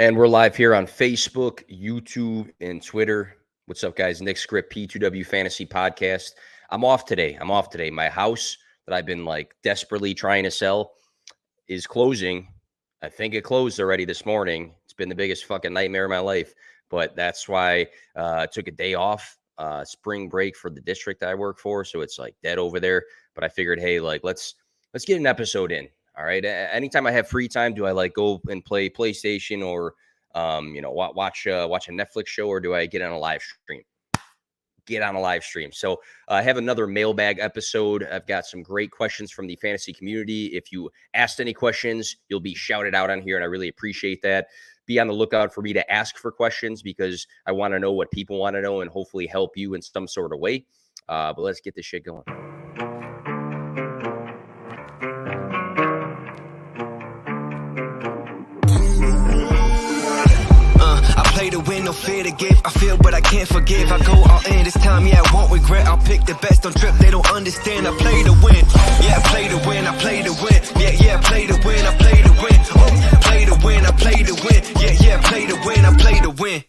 And we're live here on Facebook, YouTube, and Twitter. What's up, guys? Nick Script, P2W Fantasy Podcast. I'm off today. My house that I've been desperately trying to sell is closing. I think it closed already this morning. It's been the biggest fucking nightmare of my life. But that's why I took a day off, spring break for the district I work for. So it's dead over there. But I figured, hey, let's get an episode in. All right. Anytime I have free time, do I go and play PlayStation or, watch a Netflix show, or do I get on a live stream? Get on a live stream. So I have another mailbag episode. I've got some great questions from the fantasy community. If you asked any questions, you'll be shouted out on here, and I really appreciate that. Be on the lookout for me to ask for questions because I want to know what people want to know and hopefully help you in some sort of way. But let's get this shit going. Play to win, no fear to give. I feel, but I can't forgive. I go all in this time, yeah, I won't regret. I'll pick the best, don't trip, they don't understand. I play to win, yeah, I play to win, I play to win. Yeah, I play to win, I play to win. Oh, play to win, I play to win. Yeah, I play to win, I play to win.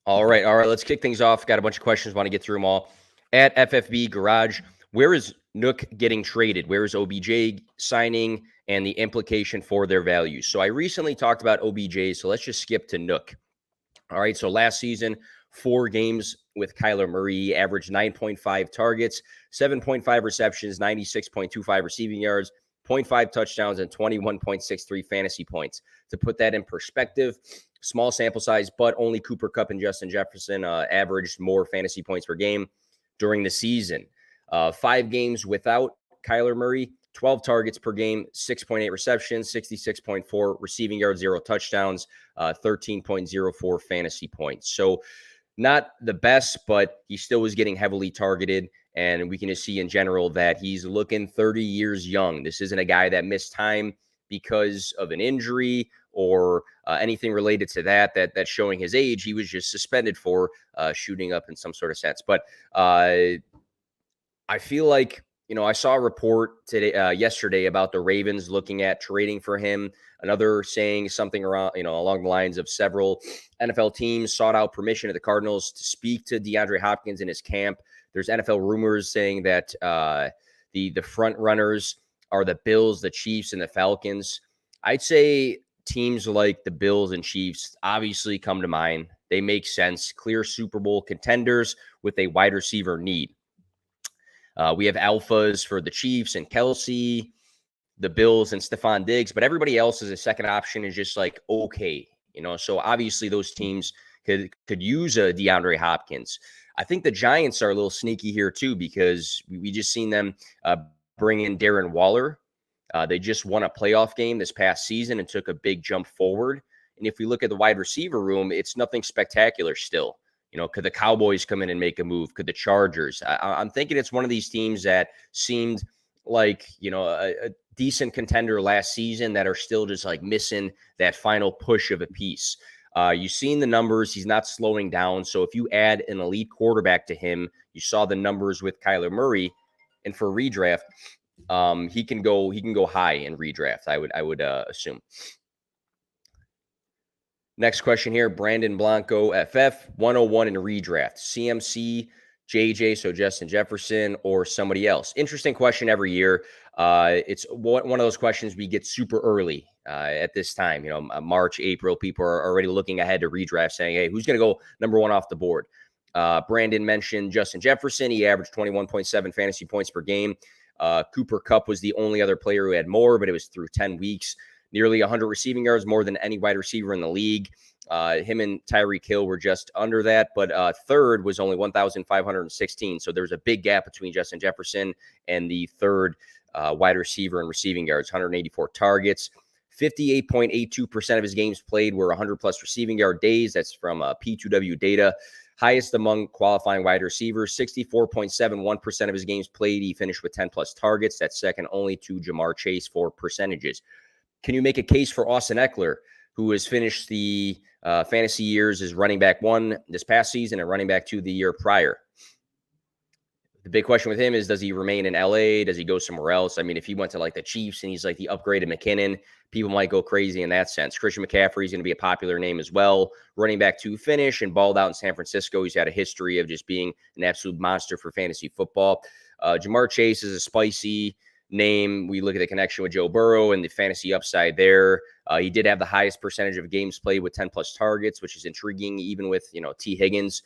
All right, let's kick things off. Got a bunch of questions, want to get through them all. At FFB Garage, where is Nook getting traded? Where is OBJ signing and the implication for their value? So I recently talked about OBJ, so let's just skip to Nook. All right, so last season, 4 games with Kyler Murray, averaged 9.5 targets, 7.5 receptions, 96.25 receiving yards, 0.5 touchdowns, and 21.63 fantasy points. To put that in perspective, small sample size, but only Cooper Kupp and Justin Jefferson averaged more fantasy points per game during the season. 5 games without Kyler Murray, 12 targets per game, 6.8 receptions, 66.4 receiving yards, 0 touchdowns, 13.04 fantasy points. So not the best, but he still was getting heavily targeted. And we can just see in general that he's looking 30 years young. This isn't a guy that missed time because of an injury or anything related to that's showing his age. He was just suspended for shooting up in some sort of sense. But I feel like, I saw a report yesterday about the Ravens looking at trading for him. Another saying something around, along the lines of several NFL teams sought out permission of the Cardinals to speak to DeAndre Hopkins in his camp. There's NFL rumors saying that the front runners are the Bills, the Chiefs, and the Falcons. I'd say teams like the Bills and Chiefs obviously come to mind. They make sense. Clear Super Bowl contenders with a wide receiver need. We have alphas for the Chiefs and Kelsey, the Bills and Stephon Diggs, but everybody else as a second option is just okay, So obviously those teams could use a DeAndre Hopkins. I think the Giants are a little sneaky here too because we just seen them bring in Darren Waller. They just won a playoff game this past season and took a big jump forward. And if we look at the wide receiver room, it's nothing spectacular still. Could the Cowboys come in and make a move? Could the Chargers? I'm thinking it's one of these teams that seemed like, a decent contender last season that are still just missing that final push of a piece. You've seen the numbers. He's not slowing down. So if you add an elite quarterback to him, you saw the numbers with Kyler Murray, and for redraft, he can go high in redraft. I would assume. Next question here, Brandon Blanco, FF, 101 in redraft. CMC, JJ, so Justin Jefferson, or somebody else? Interesting question every year. It's one of those questions we get super early at this time. March, April, people are already looking ahead to redraft saying, hey, who's going to go number 1 off the board? Brandon mentioned Justin Jefferson. He averaged 21.7 fantasy points per game. Cooper Kupp was the only other player who had more, but it was through 10 weeks. Nearly 100 receiving yards, more than any wide receiver in the league. Him and Tyreek Hill were just under that, but third was only 1,516. So there's a big gap between Justin Jefferson and the third wide receiver in receiving yards, 184 targets. 58.82% of his games played were 100-plus receiving yard days. That's from P2W data. Highest among qualifying wide receivers, 64.71% of his games played. He finished with 10-plus targets. That's second only to Jamar Chase for percentages. Can you make a case for Austin Eckler, who has finished the fantasy years as running back 1 this past season and running back 2 the year prior? The big question with him is, does he remain in LA? Does he go somewhere else? I mean, if he went to like the Chiefs and he's like the upgraded McKinnon, people might go crazy in that sense. Christian McCaffrey is going to be a popular name as well. Running back to finish and balled out in San Francisco. He's had a history of just being an absolute monster for fantasy football. Jamar Chase is a spicy name. We look at the connection with Joe Burrow and the fantasy upside there. He did have the highest percentage of games played with 10 plus targets, which is intriguing, even with, T. Higgins.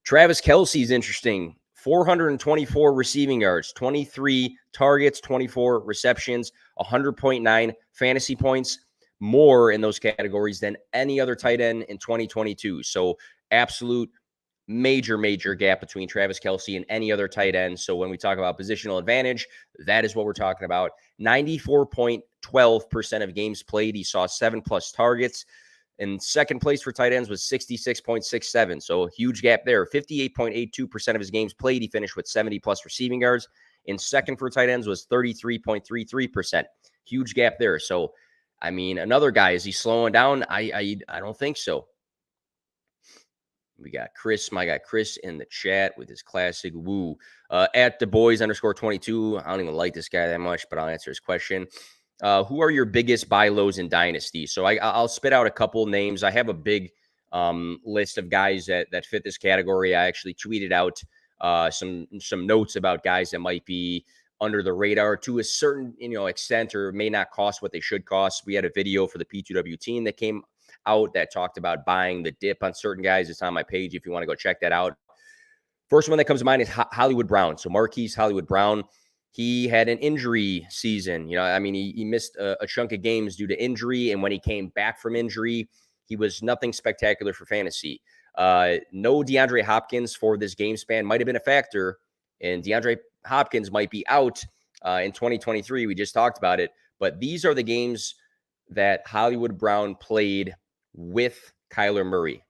Travis Kelce is interesting. 424 receiving yards, 23 targets, 24 receptions, 100.9 fantasy points, more in those categories than any other tight end in 2022. So absolute major gap between Travis Kelce and any other tight end. So when we talk about positional advantage, that is what we're talking about. 94.12% of games played, he saw 7+ targets. And second place for tight ends was 66.67. So a huge gap there. 58.82% of his games played, he finished with 70+ receiving yards. And second for tight ends was 33.33%. Huge gap there. So, I mean, another guy, is he slowing down? I don't think so. We got Chris, my guy Chris, in the chat with his classic woo. At the boys _22. I don't even like this guy that much, but I'll answer his question. Who are your biggest buy lows in Dynasty? So I'll spit out a couple names. I have a big list of guys that fit this category. I actually tweeted out some notes about guys that might be under the radar to a certain extent, or may not cost what they should cost. We had a video for the P2W team that came out that talked about buying the dip on certain guys. It's on my page if you want to go check that out. First one that comes to mind is Hollywood Brown. So Marquise Hollywood Brown. He had an injury season. He missed a chunk of games due to injury. And when he came back from injury, he was nothing spectacular for fantasy. No DeAndre Hopkins for this game span might have been a factor. And DeAndre Hopkins might be out in 2023. We just talked about it. But these are the games that Hollywood Brown played with Kyler Murray.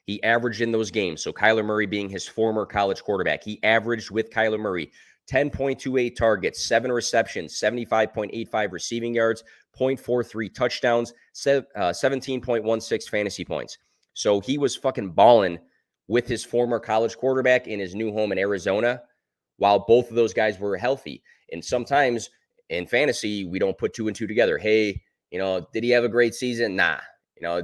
He averaged in those games. So Kyler Murray being his former college quarterback, he averaged with Kyler Murray 10.28 targets, 7 receptions, 75.85 receiving yards, 0.43 touchdowns, 17.16 fantasy points. So he was fucking balling with his former college quarterback in his new home in Arizona, while both of those guys were healthy. And sometimes in fantasy, we don't put 2 and 2 together. Hey, did he have a great season? Nah.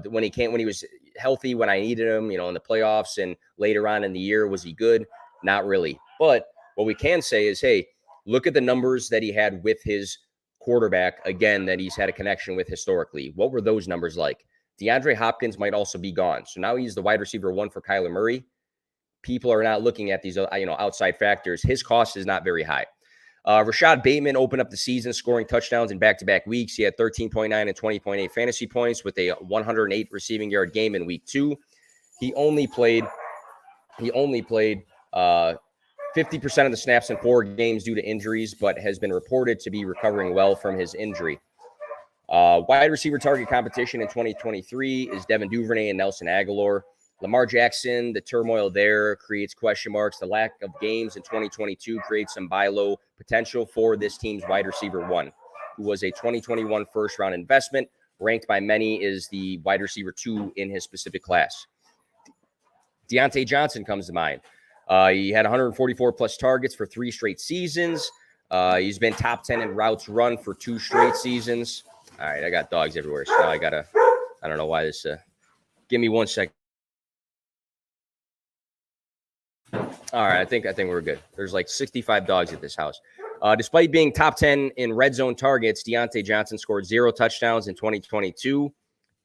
When he was healthy, when I needed him, in the playoffs and later on in the year, was he good? Not really. But what we can say is, hey, look at the numbers that he had with his quarterback, again, that he's had a connection with historically. What were those numbers like? DeAndre Hopkins might also be gone. So now he's the wide receiver 1 for Kyler Murray. People are not looking at these, outside factors. His cost is not very high. Rashad Bateman opened up the season scoring touchdowns in back-to-back weeks. He had 13.9 and 20.8 fantasy points with a 108 receiving yard game in week 2. He only played 50% of the snaps in 4 games due to injuries, but has been reported to be recovering well from his injury. Wide receiver target competition in 2023 is Devin Duvernay and Nelson Aguilar. Lamar Jackson, the turmoil there creates question marks. The lack of games in 2022 creates some buy low potential for this team's wide receiver 1, who was a 2021 first-round investment, ranked by many as the wide receiver 2 in his specific class. Deontay Johnson comes to mind. He had 144+ targets for 3 straight seasons. He's been top 10 in routes run for 2 straight seasons. All right, I got dogs everywhere, so I don't know why this. Give me 1 second. All right, I think we're good. There's like 65 dogs at this house. Despite being top 10 in red zone targets, Deontay Johnson scored 0 touchdowns in 2022.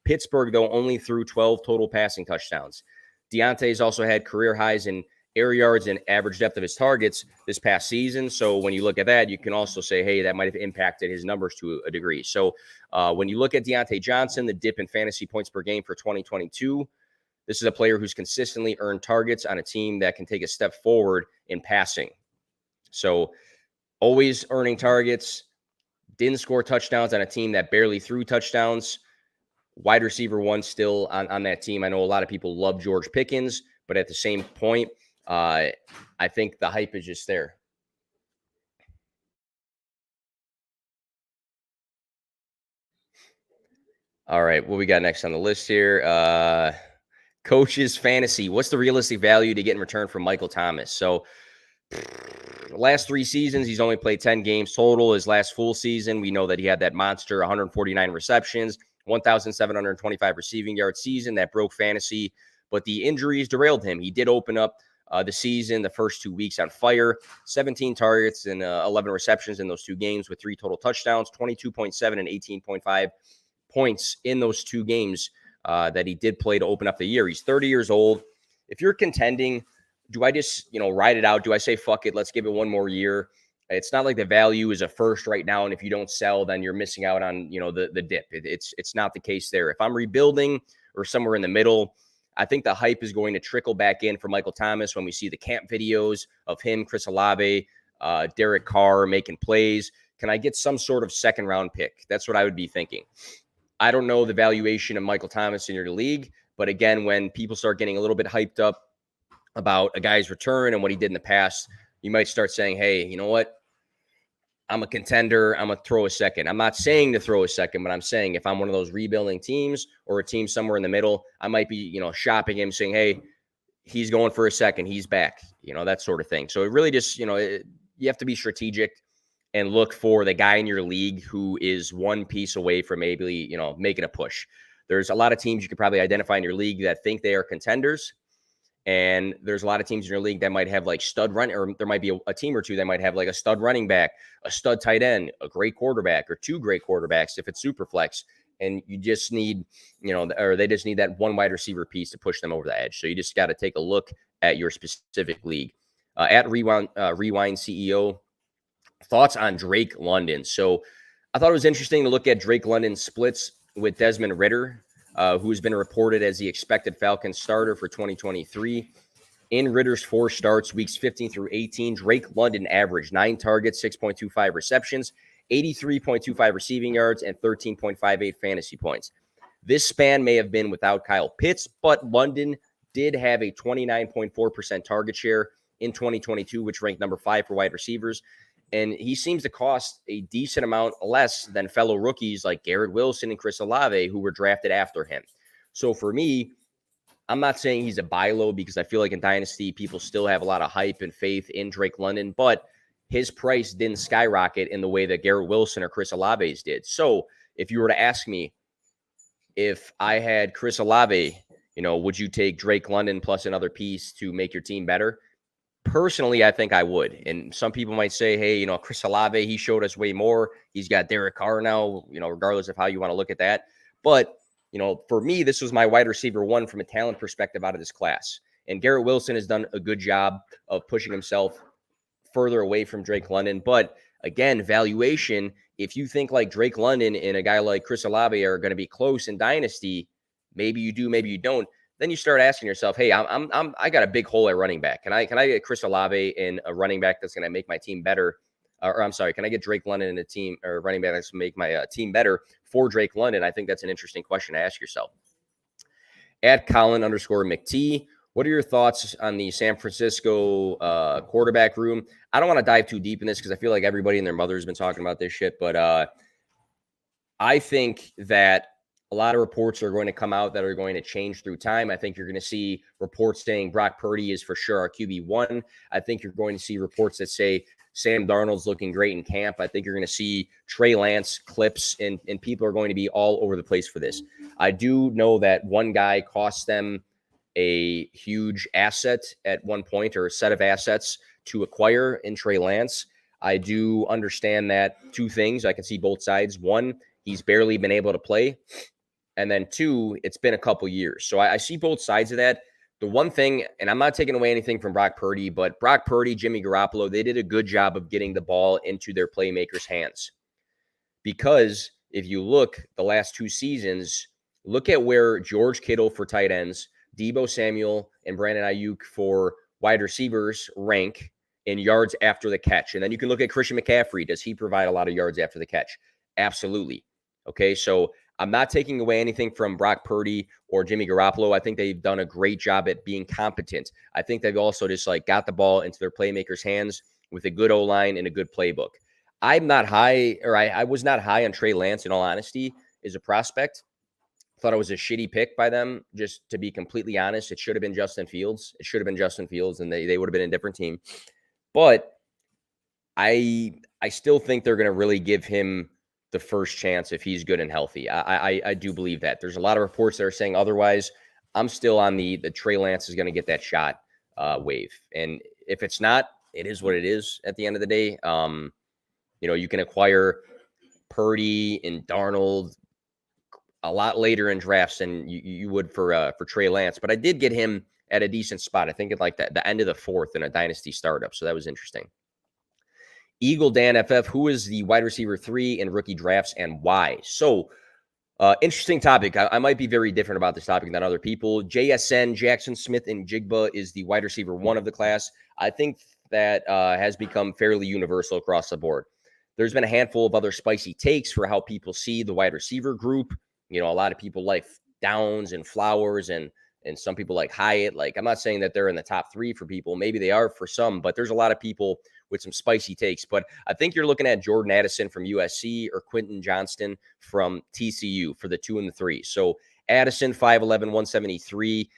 Pittsburgh, though, only threw 12 total passing touchdowns. Deontay's also had career highs in air yards and average depth of his targets this past season. So when you look at that, you can also say, hey, that might have impacted his numbers to a degree. So when you look at Deontay Johnson, the dip in fantasy points per game for 2022, this is a player who's consistently earned targets on a team that can take a step forward in passing. So always earning targets, didn't score touchdowns on a team that barely threw touchdowns. Wide receiver 1 still on that team. I know a lot of people love George Pickens, but at the same point, I think the hype is just there. All right, what we got next on the list here? Coaches Fantasy. What's the realistic value to get in return from Michael Thomas? So Last 3 seasons, he's only played 10 games total. His last full season, we know that he had that monster 149 receptions, 1,725 receiving yard season that broke fantasy, but the injuries derailed him. He did open up the season, the first 2 weeks on fire, 17 targets and 11 receptions in those 2 games with 3 total touchdowns, 22.7 and 18.5 points in those 2 games that he did play to open up the year. He's 30 years old. If you're contending, do I just, ride it out? Do I say, fuck it, let's give it one more year? It's not like the value is a first right now, and if you don't sell, then you're missing out on, the dip. It's not the case there. If I'm rebuilding or somewhere in the middle, I think the hype is going to trickle back in for Michael Thomas when we see the camp videos of him, Chris Olave, Derek Carr making plays. Can I get some sort of second-round pick? That's what I would be thinking. I don't know the valuation of Michael Thomas in your league, but again, when people start getting a little bit hyped up about a guy's return and what he did in the past, you might start saying, hey, you know what? I'm a contender. I'm going to throw a second. I'm not saying to throw a second, but I'm saying if I'm one of those rebuilding teams or a team somewhere in the middle, I might be, shopping him saying, hey, he's going for a second. He's back, that sort of thing. So it really just, you have to be strategic and look for the guy in your league who is one piece away from maybe, making a push. There's a lot of teams you could probably identify in your league that think they are contenders. And there's a lot of teams in your league that might have like stud run, or there might be a team or two that might have like a stud running back, a stud tight end, a great quarterback, or 2 great quarterbacks if it's super flex. And you just need, or they just need that one wide receiver piece to push them over the edge. So you just got to take a look at your specific league. At Rewind CEO, thoughts on Drake London. So I thought it was interesting to look at Drake London's splits with Desmond Ridder, who's been reported as the expected Falcons starter for 2023. In Ritter's 4 starts, weeks 15 through 18, Drake London averaged 9 targets, 6.25 receptions, 83.25 receiving yards, and 13.58 fantasy points. This span may have been without Kyle Pitts, but London did have a 29.4% target share in 2022, which ranked number 5 for wide receivers. And he seems to cost a decent amount less than fellow rookies like Garrett Wilson and Chris Olave, who were drafted after him. So for me, I'm not saying he's a buy low because I feel like in Dynasty, people still have a lot of hype and faith in Drake London, but his price didn't skyrocket in the way that Garrett Wilson or Chris Olave's did. So if you were to ask me if I had Chris Olave, would you take Drake London plus another piece to make your team better? Personally, I think I would. And some people might say, hey, Chris Olave, he showed us way more. He's got Derek Carr now, regardless of how you want to look at that. But, for me, this was my wide receiver 1 from a talent perspective out of this class. And Garrett Wilson has done a good job of pushing himself further away from Drake London. But again, valuation, if you think like Drake London and a guy like Chris Olave are going to be close in Dynasty, maybe you do, maybe you don't. Then you start asking yourself, hey, I got a big hole at running back. Can I get Chris Olave in a running back that's going to make my team better? Or I'm sorry, can I get Drake London in a team or running back that's going to make my team better for Drake London? I think that's an interesting question to ask yourself. At Colin_McT, what are your thoughts on the San Francisco quarterback room? I don't want to dive too deep in this because I feel like everybody and their mother has been talking about this shit, but I think that a lot of reports are going to come out that are going to change through time. I think you're going to see reports saying Brock Purdy is for sure our QB1. I think you're going to see reports that say Sam Darnold's looking great in camp. I think you're going to see Trey Lance clips, and people are going to be all over the place for this. I do know that one guy cost them a huge asset at one point, or a set of assets to acquire in Trey Lance. I do understand that 2 things. I can see both sides. 1, he's barely been able to play. And then 2, it's been a couple years. So I see both sides of that. The one thing, and I'm not taking away anything from Brock Purdy, but Brock Purdy, Jimmy Garoppolo, they did a good job of getting the ball into their playmakers' hands. Because if you look the last 2 seasons, look at where George Kittle for tight ends, Deebo Samuel, and Brandon Ayuk for wide receivers rank in yards after the catch. And then you can look at Christian McCaffrey. Does he provide a lot of yards after the catch? Absolutely. Okay, so I'm not taking away anything from Brock Purdy or Jimmy Garoppolo. I think they've done a great job at being competent. I think they've also just got the ball into their playmakers' hands with a good O-line and a good playbook. I'm not high, or I was not high on Trey Lance, in all honesty, as a prospect. Thought it was a shitty pick by them, just to be completely honest. It should have been Justin Fields. And they would have been a different team. But I still think they're going to really give him the first chance if he's good and healthy. I do believe that. There's a lot of reports that are saying otherwise. I'm still on the Trey Lance is going to get that shot wave. And if it's not, it is what it is at the end of the day. You can acquire Purdy and Darnold a lot later in drafts than you would for Trey Lance. But I did get him at a decent spot. I think at like the end of the fourth in a dynasty startup. So that was interesting. Eagle Dan FF, who is the wide receiver 3 in rookie drafts and why? So, interesting topic. I might be very different about this topic than other people. JSN, Jackson Smith and Jigba is the wide receiver 1 of the class. I think that has become fairly universal across the board. There's been a handful of other spicy takes for how people see the wide receiver group. A lot of people like Downs and Flowers and some people like Hyatt. Like, I'm not saying that they're in the top 3 for people. Maybe they are for some, but there's a lot of people with some spicy takes. But I think you're looking at Jordan Addison from USC or Quentin Johnston from TCU for the 2 and the 3. So Addison, 5'11", 173,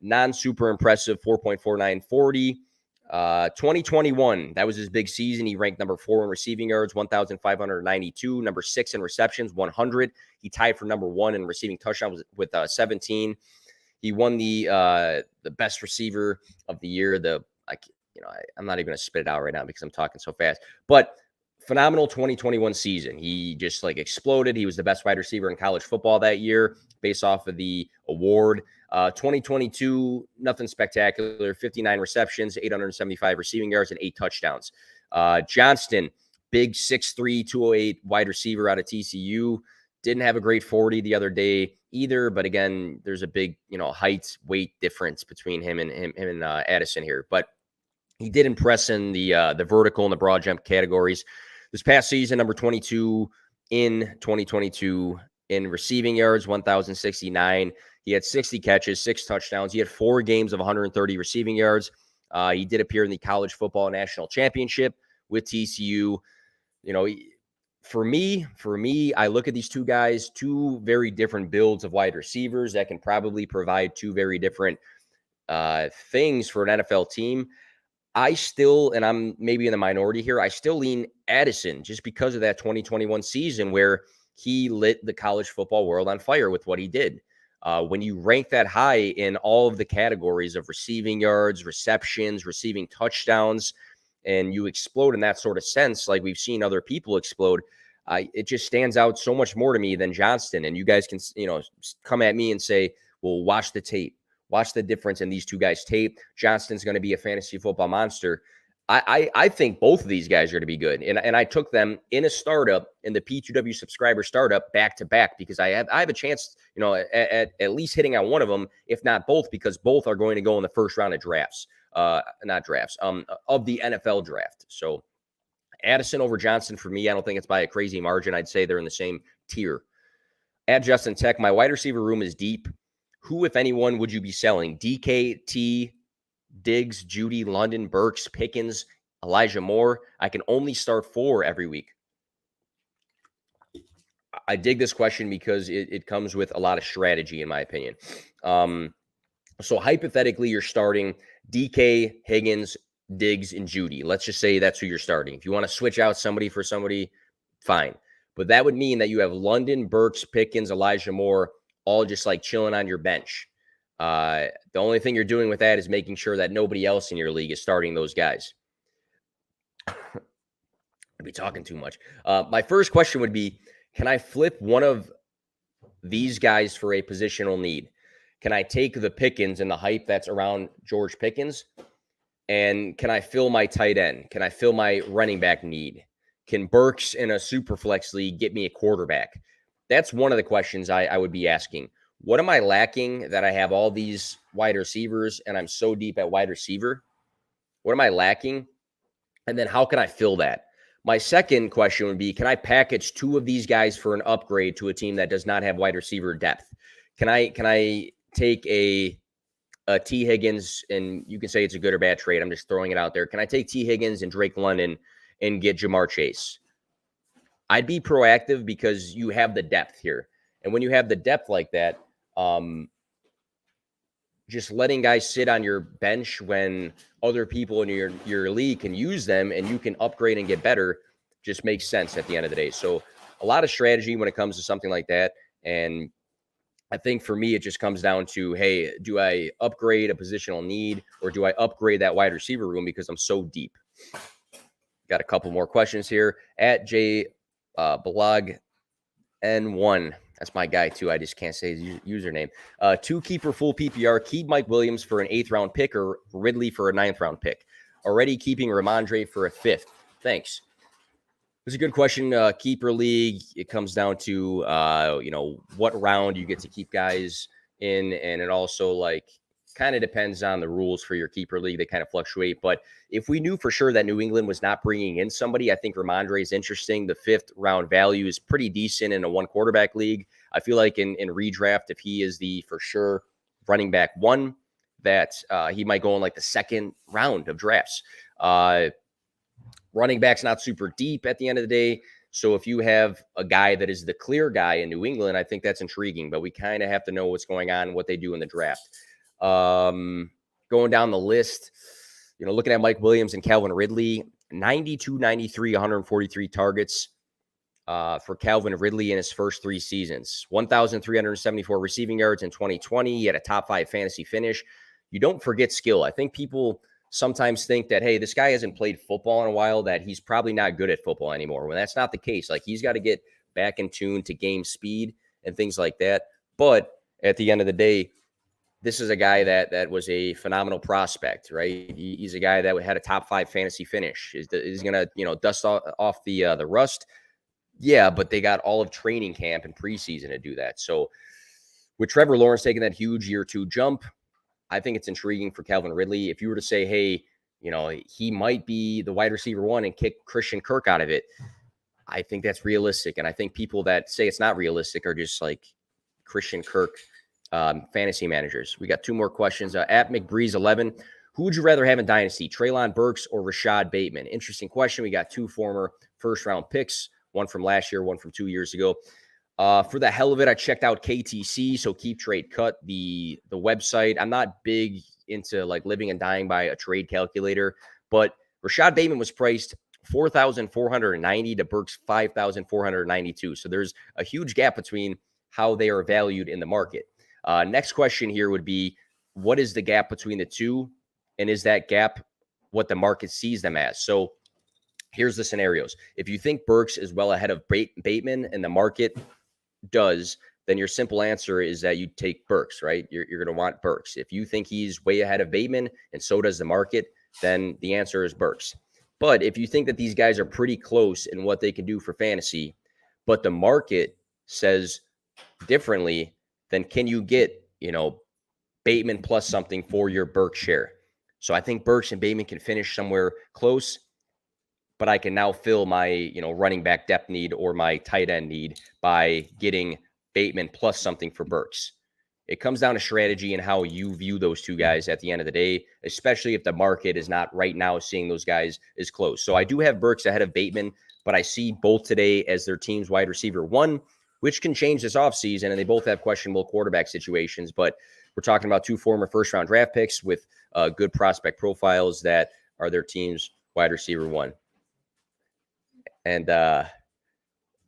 non-super impressive, 4.4940. 2021, that was his big season. He ranked number 4 in receiving yards, 1,592, number 6 in receptions, 100. He tied for number 1 in receiving touchdowns with 17. He won the best receiver of the year. I'm not even going to spit it out right now because I'm talking so fast. But phenomenal 2021 season. He just exploded. He was the best wide receiver in college football that year based off of the award. 2022, nothing spectacular. 59 receptions, 875 receiving yards, and 8 touchdowns. Johnston, big 6'3", 208 wide receiver out of TCU. Didn't have a great 40 the other day either, but again, there's a big, height, weight difference between him and Addison here. But he did impress in the vertical and the broad jump categories. This past season, number 22 in 2022 in receiving yards, 1,069. He had 60 catches, 6 touchdowns. He had 4 games of 130 receiving yards. He did appear in the college football national championship with TCU. For me, I look at these 2 guys, 2 very different builds of wide receivers that can probably provide 2 very different things for an NFL team. I still, and I'm maybe in the minority here, I still lean Addison just because of that 2021 season where he lit the college football world on fire with what he did. When you rank that high in all of the categories of receiving yards, receptions, receiving touchdowns, and you explode in that sort of sense, like we've seen other people explode, it just stands out so much more to me than Johnston. And you guys can, come at me and say, well, watch the tape. Watch the difference in these 2 guys' tape. Johnston's going to be a fantasy football monster. I think both of these guys are going to be good. And I took them in a startup, in the P2W subscriber startup, back to back, because I have a chance, at least hitting on one of them, if not both, because both are going to go in the first round of drafts, of the NFL draft. So Addison over Johnston for me. I don't think it's by a crazy margin. I'd say they're in the same tier. At Justin Tech, my wide receiver room is deep. Who, if anyone, would you be selling? DKT, Diggs, Judy, London, Burks, Pickens, Elijah Moore. I can only start 4 every week. I dig this question because it comes with a lot of strategy, in my opinion. So hypothetically, you're starting DK, Higgins, Diggs, and Judy. Let's just say that's who you're starting. If you want to switch out somebody for somebody, fine. But that would mean that you have London, Burks, Pickens, Elijah Moore, all just chilling on your bench. The only thing you're doing with that is making sure that nobody else in your league is starting those guys. I'd be talking too much. My first question would be, can I flip one of these guys for a positional need? Can I take the Pickens and the hype that's around George Pickens? And can I fill my tight end? Can I fill my running back need? Can Burks in a super flex league get me a quarterback? That's one of the questions I would be asking. What am I lacking that I have all these wide receivers and I'm so deep at wide receiver? What am I lacking? And then how can I fill that? My second question would be, can I package 2 of these guys for an upgrade to a team that does not have wide receiver depth? Can I take a T. Higgins, and you can say it's a good or bad trade. I'm just throwing it out there. Can I take T. Higgins and Drake London and get Jamar Chase? I'd be proactive because you have the depth here. And when you have the depth like that, just letting guys sit on your bench when other people in your league can use them and you can upgrade and get better just makes sense at the end of the day. So a lot of strategy when it comes to something like that. And I think for me, it just comes down to, hey, do I upgrade a positional need or do I upgrade that wide receiver room because I'm so deep? Got a couple more questions here. At J Blog N1. That's my guy, too. I just can't say his username. 2 keeper full PPR. Keep Mike Williams for an 8th round pick or Ridley for a 9th round pick. Already keeping Ramondre for a 5th. Thanks. It's a good question. Keeper league, it comes down to, what round you get to keep guys in. And it also, kind of depends on the rules for your keeper league. They kind of fluctuate. But if we knew for sure that New England was not bringing in somebody, I think Ramondre is interesting. The 5th round value is pretty decent in a 1 quarterback league. I feel like in redraft, if he is the for sure running back 1, that he might go in the 2nd round of drafts. Running back's not super deep at the end of the day. So if you have a guy that is the clear guy in New England, I think that's intriguing. But we kind of have to know what's going on, what they do in the draft. Going down the list, looking at Mike Williams and Calvin Ridley, 92, 93, 143 targets for Calvin Ridley in his first 3 seasons. 1,374 receiving yards in 2020. He had a top 5 fantasy finish. You don't forget skill. I think people sometimes think that, hey, this guy hasn't played football in a while, that he's probably not good at football anymore. When that's not the case. He's got to get back in tune to game speed and things like that. But at the end of the day, this is a guy that was a phenomenal prospect, right? He's a guy that had a top 5 fantasy finish. Is going to, dust off the rust. Yeah, but they got all of training camp and preseason to do that. So with Trevor Lawrence taking that huge year 2 jump, I think it's intriguing for Calvin Ridley. If you were to say, hey, he might be the wide receiver 1 and kick Christian Kirk out of it, I think that's realistic. And I think people that say it's not realistic are just Christian Kirk fantasy managers. We got 2 more questions. At McBreeze11, who would you rather have in Dynasty, Treylon Burks or Rashad Bateman? Interesting question. We got 2 former first-round picks, one from last year, one from 2 years ago. For the hell of it, I checked out KTC, so Keep Trade Cut, the website. I'm not big into living and dying by a trade calculator, but Rashad Bateman was priced $4,490 to Burks $5,492. So there's a huge gap between how they are valued in the market. Next question here would be, what is the gap between the two? And is that gap what the market sees them as? So here's the scenarios. If you think Burks is well ahead of Bateman and the market does, then your simple answer is that you take Burks, right? You're going to want Burks. If you think he's way ahead of Bateman and so does the market, then the answer is Burks. But if you think that these guys are pretty close in what they can do for fantasy, but the market says differently, then can you get, Bateman plus something for your Burks share? So I think Burks and Bateman can finish somewhere close, but I can now fill my, running back depth need or my tight end need by getting Bateman plus something for Burks. It comes down to strategy and how you view those 2 guys at the end of the day, especially if the market is not right now seeing those guys as close. So I do have Burks ahead of Bateman, but I see both today as their team's wide receiver 1, which can change this offseason, and they both have questionable quarterback situations. But we're talking about 2 former first-round draft picks with good prospect profiles that are their team's wide receiver 1. And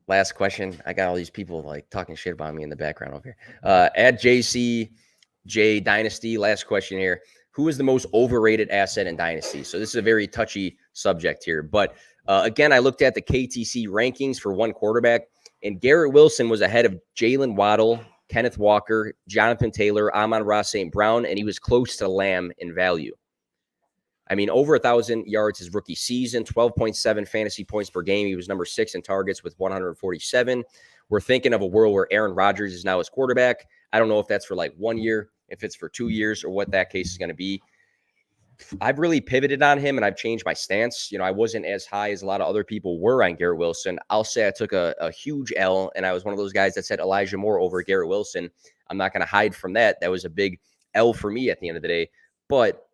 last question. I got all these people talking shit about me in the background over here. At JCJ Dynasty, last question here. Who is the most overrated asset in Dynasty? So this is a very touchy subject here. But again, I looked at the KTC rankings for 1 quarterback, and Garrett Wilson was ahead of Jalen Waddle, Kenneth Walker, Jonathan Taylor, Amon-Ra St. Brown, and he was close to Lamb in value. I mean, over 1,000 yards his rookie season, 12.7 fantasy points per game. He was number 6 in targets with 147. We're thinking of a world where Aaron Rodgers is now his quarterback. I don't know if that's for 1 year, if it's for 2 years, or what that case is going to be. I've really pivoted on him, and I've changed my stance. I wasn't as high as a lot of other people were on Garrett Wilson. I'll say I took a huge L, and I was one of those guys that said Elijah Moore over Garrett Wilson. I'm not going to hide from that. That was a big L for me at the end of the day. But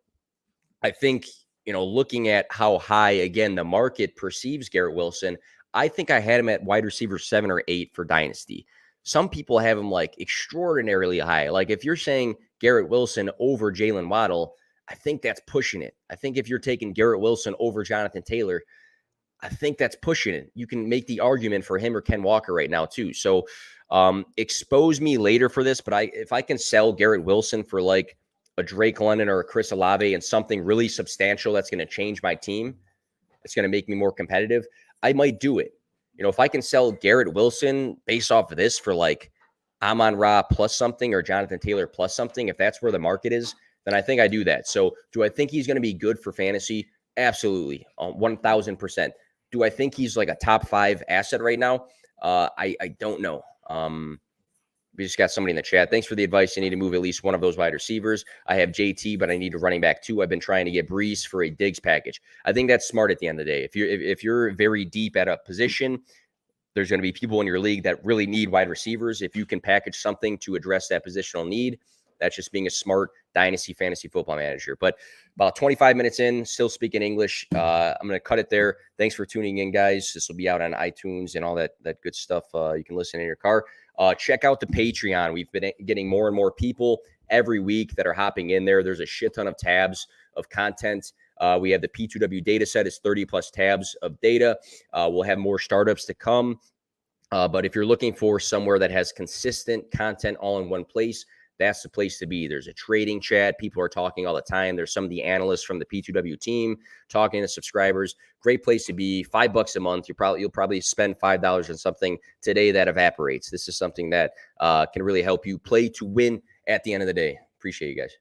I think, looking at how high, again, the market perceives Garrett Wilson, I think I had him at wide receiver 7 or 8 for Dynasty. some people have him like extraordinarily high. Like if you're saying Garrett Wilson over Jalen Waddle, I think that's pushing it. I think if you're taking Garrett Wilson over Jonathan Taylor, I think that's pushing it. You can make the argument for him or Ken Walker right now too. So expose me later for this, but if I can sell Garrett Wilson for like a Drake London or a Chris Olave and something really substantial that's going to change my team, it's going to make me more competitive, I might do it. You know, if I can sell Garrett Wilson based off of this for like Amon-Ra plus something or Jonathan Taylor plus something, if that's where the market is, then I think I do that. So do I think he's going to be good for fantasy? Absolutely. 1,000%. Do I think he's like a top 5 asset right now? I don't know. We just got somebody in the chat. Thanks for the advice. You need to move at least one of those wide receivers. I have JT, but I need a running back too. I've been trying to get Brees for a Diggs package. I think that's smart at the end of the day. If you're very deep at a position, there's going to be people in your league that really need wide receivers. If you can package something to address that positional need, that's just being a smart dynasty fantasy football manager. But about 25 minutes in, still speaking English. I'm going to cut it there. Thanks for tuning in, guys. This will be out on iTunes and all that good stuff. You can listen in your car. Check out the Patreon. We've been getting more and more people every week that are hopping in there. There's a shit ton of tabs of content. We have the P2W data set. It's 30 plus tabs of data. We'll have more startups to come. But if you're looking for somewhere that has consistent content all in one place, that's the place to be. There's a trading chat. People are talking all the time. There's some of the analysts from the P2W team talking to subscribers. Great place to be. $5 a month. You'll probably spend $5 on something today that evaporates. This is something that can really help you play to win at the end of the day. Appreciate you guys.